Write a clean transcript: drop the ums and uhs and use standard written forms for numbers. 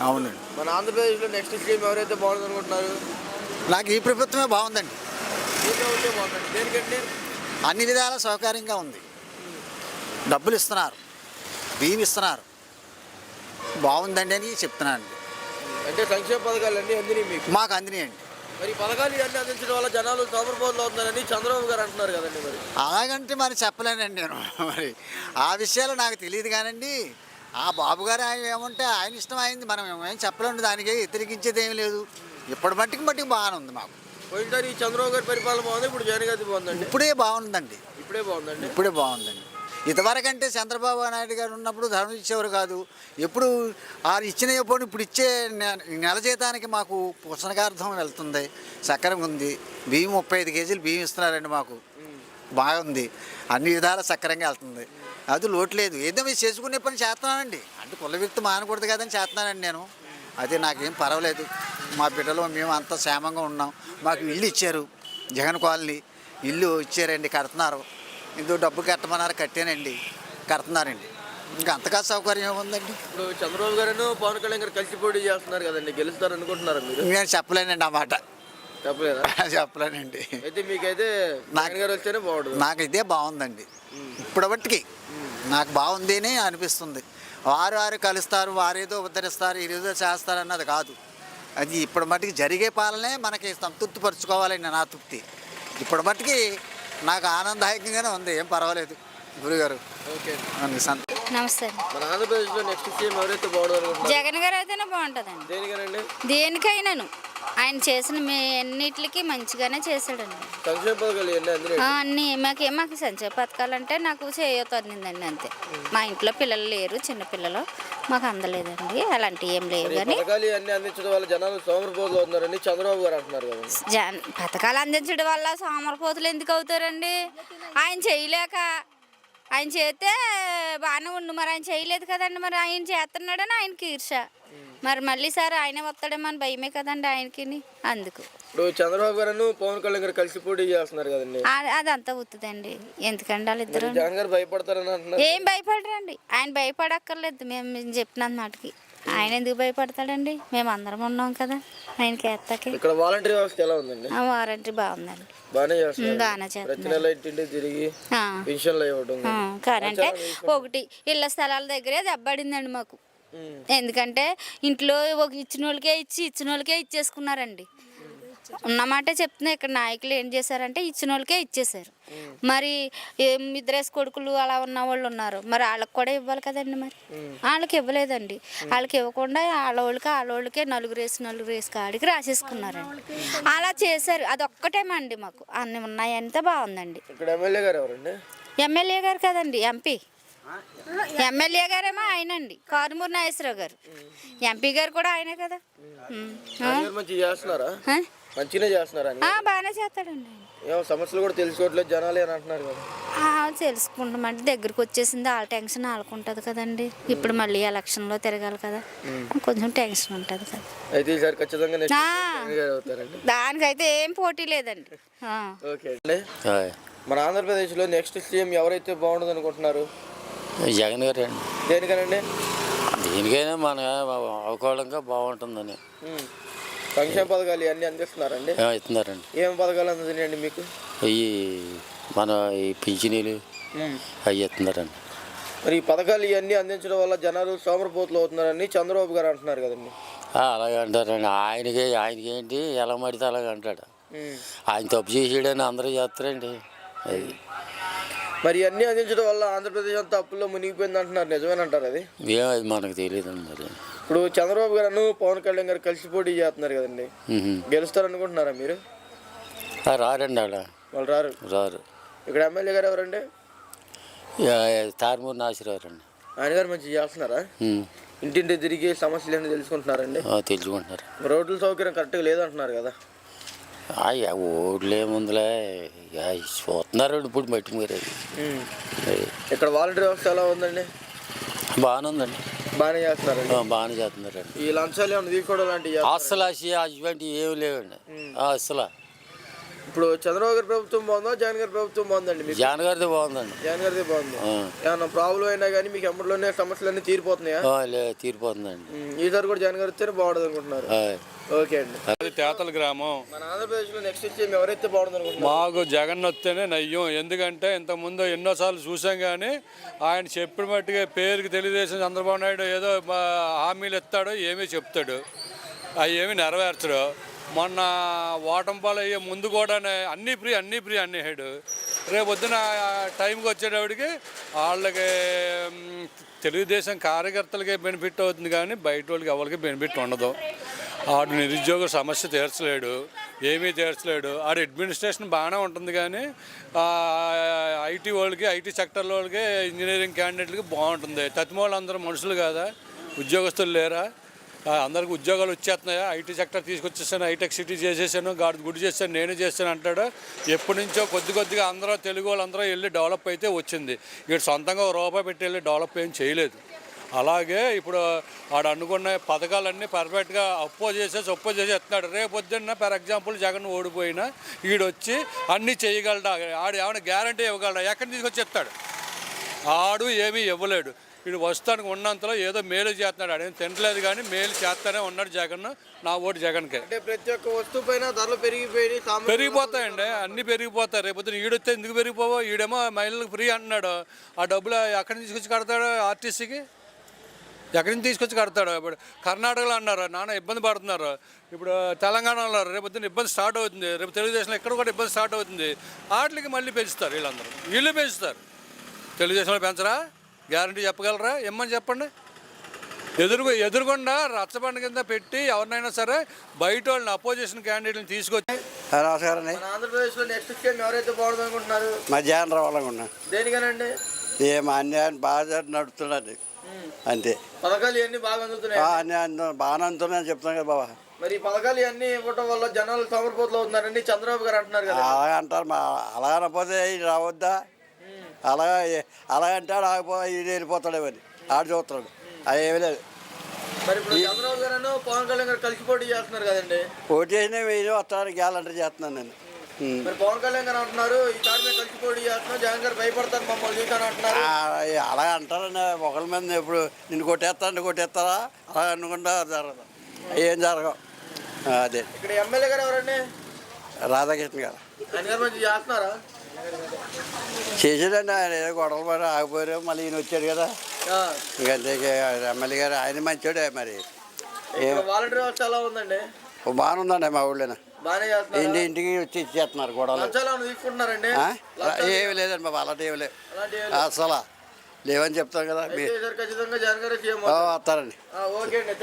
అవునండి. మన ఆంధ్రప్రదేశ్లో నెక్స్ట్ సీఎం ఎవరైతే బాగుంటుంది అనుకుంటున్నారు? నాకు ఈ ప్రభుత్వమే బాగుందండి. ఏ ప్రభుత్వం బాగుందండి? దేనికంటే అన్ని విధాల సౌకర్యంగా ఉంది. డబ్బులు ఇస్తున్నారు, బియ్యం ఇస్తున్నారు, బాగుందండి అని చెప్తున్నానండి. అంటే సంక్షేమ పథకాలు అన్నీ అందినాయి మీకు? మాకు అందినాయండి. మరి ఈ పథకాలు ఇవన్నీ అందించడం వల్ల జనాలు సోమరిపోతులు అవుతున్నారని చంద్రబాబు గారు అంటున్నారు కదండి. మరి అలాగంటే మరి చెప్పలేనండి నేను. మరి ఆ విషయాలు నాకు తెలియదు కానండి. ఆ బాబు గారు ఆయన ఏమంటే ఆయన ఇష్టం అయింది, మనం ఏం చెప్పలేండి. దానికి వ్యతిరేకించేది ఏమీ లేదు. ఇప్పటి మట్టికి బాగానే ఉంది మాకు. పోయినసారి ఈ చంద్రబాబు గారి పరిపాలన బాగుంది, ఇప్పుడు జగన్ గారి బాగుందండి. ఇప్పుడే బాగుందండి. ఇప్పుడే బాగుందండి. ఇంతవరకంటే చంద్రబాబు నాయుడు గారు ఉన్నప్పుడు ధనం ఇచ్చేవారు కాదు. ఎప్పుడు వాళ్ళు ఇచ్చిన ఇప్పుడు ఇచ్చే నెల జీతానికి మాకు పుస్తకార్థం వెళ్తుంది, సక్రంగా ఉంది. బియ్యం 35 కేజీలు బియ్యం ఇస్తున్నారండి మాకు, బాగుంది. అన్ని విధాల సక్రంగా వెళ్తుంది. అది లోటు లేదు. ఏదో మీరు చేసుకునే పని చేస్తున్నానండి. అంటే కుల వ్యక్తి మానకూడదు కదని చేస్తున్నానండి నేను. అది నాకేం పర్వాలేదు. మా బిడ్డలు మేము అంతా క్షేమంగా ఉన్నాం. మాకు ఇల్లు ఇచ్చారు, జగన్ కాలనీ ఇల్లు ఇచ్చారండి, కడుతున్నారు. ఇందులో డబ్బు కట్టమన్నారు, కట్టానండి, కడుతున్నారండి. ఇంకా అంతగా సౌకర్యం ఏముందండి. ఇప్పుడు చంద్రబాబు గారు పవన్ కళ్యాణ్ గారు కలిసి పోటీ చేస్తున్నారు కదండి, గెలుస్తారు అనుకుంటున్నారు మీరు? నేను చెప్పలేనండి ఆ మాట. చెప్పలేదా? చెప్పలేనండి. అయితే మీకైతే జగన్ గారు వస్తేనే బాగుంటుంది. నాకు ఇదే బాగుందండి. ఇప్పుడు బట్టికి నాకు బాగుంది అని అనిపిస్తుంది. వారు కలుస్తారు, వారేదో ఉద్ధరిస్తారు, ఏదో చేస్తారు అన్నది కాదు. అది ఇప్పుడు మట్టుకి జరిగే పాలనే మనకి సంతృప్తి పరుచుకోవాలండి. నా తృప్తి ఇప్పుడు మట్టుకి నాకు ఆనందదాయకంగానే ఉంది. ఏం పర్వాలేదు గురుగారు. ఓకే, నమస్తే. మన ఆంధ్రప్రదేశ్లో నెక్స్ట్ సీఎం ఎవరైతే బాగుంటుంది? జగన్ గారు అయితేనే బాగుంటుందండి. దేనికనండి? దేనికైనాను ఆయన చేసిన అన్నిటికి మంచిగానే చేశాడండి. సంక్షేమ పథకాలు అన్నీ మాకు సంక్షేమ పథకాలు అంటే నాకు చేయత అందిందండి, అంతే. మా ఇంట్లో పిల్లలు లేరు, చిన్నపిల్లలు, మాకు అందలేదండి. అలాంటివి ఏం లేవు. కానీ అందించడం వల్ల జనాలు సోమరిపోతులు అవుతున్నారని చంద్రబాబు గారు అంటున్నారు కదా. పథకాలు అందించడం వల్ల సోమరిపోతులు ఎందుకు అవుతారండి? ఆయన చేయలేక, ఆయన చేస్తే బాగానే ఉండు. మరి ఆయన చేయలేదు కదండి. మరి ఆయన చేస్తున్నాడని ఆయనకి ఈర్ష. మరి మళ్ళీ సార్ ఆయనే వస్తాడేమో అని భయమే కదండి ఆయనకి. అందుకు ఇప్పుడు చంద్రబాబు గారు పవన్ కళ్యాణ్ గారు కలిసి పోటీ చేస్తున్నారు కదండి, అదంతా అవుతుందండి. ఎందుకండి వాళ్ళిద్దరు జగన్ గారు భయపడతారని అంటున్నారు. ఏం భయపడరండి, ఆయన భయపడక్కర్లేదు. మేము చెప్పినంత మాటకి ఆయన ఎందుకు భయపడతాడండి? మేము అందరం ఉన్నాం కదా ఆయనకి ఎత్తకి. ఇక్కడ వాలంటీర్ వ్యవస్థ ఎలా ఉందండి? వారంటీ బాగుందండి, బాగానే బాగానే చేస్తారు. తిరిగి పెన్షన్లు ఇవ్వడం. కారంటే ఒకటి ఇళ్ల స్థలాల దగ్గరే దెబ్బడిందండి మాకు. ఎందుకంటే ఇంట్లో ఇచ్చిన వాళ్ళకే ఇచ్చేసుకున్నారండి. ఉన్నమాట చెప్తున్నా. ఇక్కడ నాయకులు ఏం చేశారంటే ఇచ్చిన వాళ్ళకే ఇచ్చేసారు. మరి 2 కొడుకులు అలా ఉన్న వాళ్ళు ఉన్నారు, మరి వాళ్ళకి కూడా ఇవ్వాలి కదండి. మరి వాళ్ళకి ఇవ్వలేదండి. వాళ్ళకి ఇవ్వకుండా వాళ్ళకే 4 కాడికి రాసేసుకున్నారండి. అలా చేశారు. అదొక్కటేమండి మాకు. అన్ని ఉన్నాయంతా బాగుందండి. ఇక్కడ ఎమ్మెల్యే గారు ఎవరండి? ఎమ్మెల్యే గారు కదండి, ఎంపీ. ఎమ్మెల్యే గారేమో ఆయనండి, కారుమూరి నాగేశ్వరరావు గారు. ఎంపీ గారు కూడా ఆయనే కదా. మంచిగా చేస్తున్నారా? బాగానే చేస్తాడండి. సమస్యలు కూడా తెలుసుకోవట్లేదు జనాలు అని అంటున్నారు కదా. తెలుసుకుంటామంటే దగ్గరికి వచ్చేసింది, వాళ్ళ టెన్షన్ వాళ్ళకుంటుంది కదండి. ఇప్పుడు మళ్ళీ ఎలక్షన్లో తిరగాలి కదా, కొంచెం టెన్షన్ ఉంటుంది కదా. అయితే ఈసారి ఖచ్చితంగా దానికైతే ఏం పోటీ లేదండి. ఓకే అండి. మన ఆంధ్రప్రదేశ్లో నెక్స్ట్ సీఎం ఎవరైతే బాగుంటుంది అనుకుంటున్నారు? జగన్ గారు అండి. దేనికనండి? దేనికైనా మన అవకాశంగా బాగుంటుందని. సంక్షేమ పథకాలు ఇవన్నీ అందిస్తున్నారండి? ఇస్తున్నారండి. ఏం పథకాలు అందుతున్నాయండి మీకు? మన ఈ పింఛనీలు అవి ఇస్తున్నారండి. మరి ఈ పథకాలు ఇవన్నీ అందించడం వల్ల జనాలు సోమరిపోతులు అవుతున్నారని చంద్రబాబు గారు అంటున్నారు కదండి. అలాగే అంటారండి. ఆయనకి ఏంటి ఎలా మడితే అలాగ అంటాడు. ఆయన తప్పు చేసాడని అందరూ చేస్తారండి. అది మరి అన్నీ అందించడం వల్ల ఆంధ్రప్రదేశ్ అంతా అప్పుల్లో మునిగిపోయింది అంటున్నారు, నిజమేనంటారు? అది అది మనకు తెలియదండి. మరి ఇప్పుడు చంద్రబాబు గారు పవన్ కళ్యాణ్ గారు కలిసి పోటీ చేస్తున్నారు కదండి, గెలుస్తారు అనుకుంటున్నారా మీరు? రారండి. వాళ్ళు రారు. ఇక్కడ ఎమ్మెల్యే గారు ఎవరండి? కారుమూరి నాగేశ్వరరావు అండి. ఆయన గారు మంచిగా చేస్తున్నారా? ఇంటింటి తిరిగి సమస్యలు ఏంటో తెలుసుకుంటున్నారండి? తెలుసుకుంటున్నారు. రోడ్ల సౌకర్యం కరెక్ట్గా లేదంటున్నారు కదా. ఓట్లు ఏముందిలే చూస్తున్నారు ఇప్పుడు మట్టి మీరు. ఇక్కడ వాలంటీర్ వ్యవస్థ ఎలా ఉందండి? బాగానే ఉందండి. బాగానే చేస్తున్నారండి. బాగానే చేస్తున్నారండి. ఈ లంచాలు ఏమైనా తీసుకోవడం లాంటివి అసలు అటువంటి ఏమి లేవండి. అసలు ఇప్పుడు చంద్రబాబు గారి ప్రభుత్వం బాగుందా జగన్ గారి ప్రభుత్వం బాగుందండి మీకు? జగన్ గారిది బాగుందండి. జగన్ గారిది బాగుంది. ఆ. ఏమన్నా ప్రాబ్లం అయినా కానీ మీకు ఎమ్మటిలోనే సమస్యలన్నీ తీరిపోతున్నాయా? తీరిపోతుందండి. ఈసారి కూడా జగన్ గారు వస్తేనే బాగుంటుంది అనుకుంటున్నారు. ఓకే అండి. అది తేతల గ్రామం. మన ఆంధ్రప్రదేశ్లో నెక్స్ట్ వచ్చి ఎవరైతే బాగుంటుంది అనుకుంటున్నారు? మాకు జగన్ వస్తేనే నయ్యం. ఎందుకంటే ఇంతకుముందు ఎన్నోసార్లు చూసాం కానీ ఆయన చెప్పిన మట్టుగా పేరుకి తెలుగుదేశం చంద్రబాబు నాయుడు ఏదో హామీలు ఇస్తాడు, ఏమీ చెప్తాడు, అవి ఏమీ నెరవేర్చడు. మొన్న ఓటంపాలు అయ్యే ముందు కూడా అన్నీ ఫ్రీ అన్నాడు. రేపు పొద్దున టైంకి వచ్చేటప్పటికి వాళ్ళకి తెలుగుదేశం కార్యకర్తలకే బెనిఫిట్ అవుతుంది కానీ బయట వాళ్ళకి ఎవరికి బెనిఫిట్ ఉండదు. ఆడు నిరుద్యోగ సమస్య తీర్చలేడు, ఏమీ తీర్చలేడు. ఆడు అడ్మినిస్ట్రేషన్ బాగానే ఉంటుంది కానీ ఐటీ వాళ్ళకి, ఐటీ సెక్టర్ వాళ్ళకి, ఇంజనీరింగ్ క్యాండిడేట్లకి బాగుంటుంది. తత్మూలు అందరూ మనుషులు కాదా, ఉద్యోగస్తులు లేరా? అందరికి ఉద్యోగాలు వచ్చేస్తున్నాయా? ఐటీ సెక్టర్ తీసుకొచ్చేసాను, హైటెక్ సిటీ చేసేసాను, గుడి చేశాను, నేను చేశాను అంటాడు. ఎప్పటి నుంచో కొద్దిగా అందరూ తెలుగు వాళ్ళందరూ వెళ్ళి డెవలప్ అయితే వచ్చింది. ఇక్కడ సొంతంగా రూపాయి పెట్టి వెళ్ళి డెవలప్ ఏం చేయలేదు. అలాగే ఇప్పుడు ఆడు అనుకున్న పథకాలన్నీ పర్ఫెక్ట్గా అపోజ్ చేసి ఎత్తున్నాడు. రేపు పొద్దున్న ఫర్ ఎగ్జాంపుల్ జగన్ ఓడిపోయినా ఈడొచ్చి అన్నీ చేయగలడా? ఆడు ఏమైనా గ్యారంటీ ఇవ్వగలడా? ఎక్కడి తీసుకొచ్చి చెప్తాడు? ఆడు ఏమీ ఇవ్వలేడు. వీడు వస్తానికి ఉన్నంతలో ఏదో మేలు చేస్తున్నాడు. ఆడేం తినట్లేదు కానీ మేలు చేస్తానే ఉన్నాడు జగన్. నా ఓటు జగన్కే. అంటే ప్రతి ఒక్క వస్తువు పైన ధరలు పెరిగిపోతాయండి, అన్నీ పెరిగిపోతాయి. రేపు పొద్దున ఈడొస్తే ఎందుకు పెరిగిపోవో? ఈడేమో మహిళలకు ఫ్రీ అంటున్నాడు. ఆ డబ్బులు ఎక్కడి నుంచి తీసుకొచ్చి కడతాడు? ఆర్టీసీకి ఎక్కడి నుంచి తీసుకొచ్చి కడతాడు? ఇప్పుడు కర్ణాటకలో అన్నారు నాన్న ఇబ్బంది పడుతున్నారు, ఇప్పుడు తెలంగాణలో అన్నారు రేపు పొద్దున్న ఇబ్బంది స్టార్ట్ అవుతుంది, రేపు తెలుగుదేశంలో ఎక్కడ కూడా ఇబ్బంది స్టార్ట్ అవుతుంది. వాటికి మళ్ళీ పెంచుతారు వీళ్ళందరూ. వీళ్ళు పెంచుతారు. తెలుగుదేశంలో పెంచరా? గ్యారంటీ చెప్పగలరా? ఇమ్మని చెప్పండి. ఎదురుకుండా రచ్చబండ కింద పెట్టి ఎవరినైనా సరే బయట వాళ్ళని అపోజిషన్ క్యాండిడేట్ని తీసుకొచ్చి. నమస్కారం. మన ఆంధ్రప్రదేశ్లో నెక్స్ట్ వచ్చి ఎవరైతే బాగుంటుంది అనుకుంటున్నారు? మధ్యాహ్నం రావాలనుకున్నా. దేనికనండి? ఏం అన్యాయం బాగా నడుస్తున్నాడు అంతే. పథకాలు ఇవన్నీ బాగా అందుతున్నాయి, బాగానే అందుతున్నాయని చెప్తున్నాను కదా బాబా. మరి ఈ పథకాలు ఇవన్నీ ఇవ్వటం వల్ల జనాలు సోమరిపోతులు అవుతున్నారండి చంద్రబాబు గారు అంటున్నారు కదా. అలాగే అంటారు. అలాగనపోతే రావద్దా? అలాగంటాడు ఇది వెళ్ళిపోతాడు అని ఆడు చూస్తున్నాడు. అది ఏమీ లేదు. మరి ఇప్పుడు చంద్రబాబు గారు పవన్ కళ్యాణ్ గారు కలిసి పోటీ చేస్తున్నారు కదండి. పోటీ చేసినా వేరే వస్తాను గ్యాలంటీ చేస్తున్నాను నేను. మరి పవన్ కళ్యాణ్ గారు అంటున్నారు ఈసారి మేము కలిసి పోటీ చేస్తున్నాం, జగన్ గారు భయపడతారు మమ్మల్ని చూసాను అంటున్నారు. అలా అంటారండి. ఒకరి మీద ఇప్పుడు నిన్ను కొట్టేస్తారా? అలా అనుకుంటా జరగదు, ఏం జరగవు. అదే. ఇక్కడ ఎమ్మెల్యే గారు ఎవరండి? రాధాకృష్ణ గారు. ఆయన గారు మంచి చేస్తున్నారా? చేసాడండి. ఆయన ఏదో గొడవలు పడి ఆగిపోయారు, మళ్ళీ ఈయన వచ్చాడు కదా. ఇంకంతే. ఎమ్మెల్యే గారు ఆయన మంచోడే. మరి వాలంటీర్ వ్యవస్థ ఎలా ఉందండి? బాగానే ఉందండి మా ఊళ్ళో. బాగానే చేస్తున్నారు. ఇంటికి వచ్చి ఇచ్చేస్తున్నారు గొడవలు. తీసుకుంటున్నారండి? ఏమి లేదండి బాబు, అలాంటి ఏమి లేవు అసలు లేవని చెప్తాం కదా. ఖచ్చితంగా జగన్ గారు వస్తారండి. ఓకే అండి.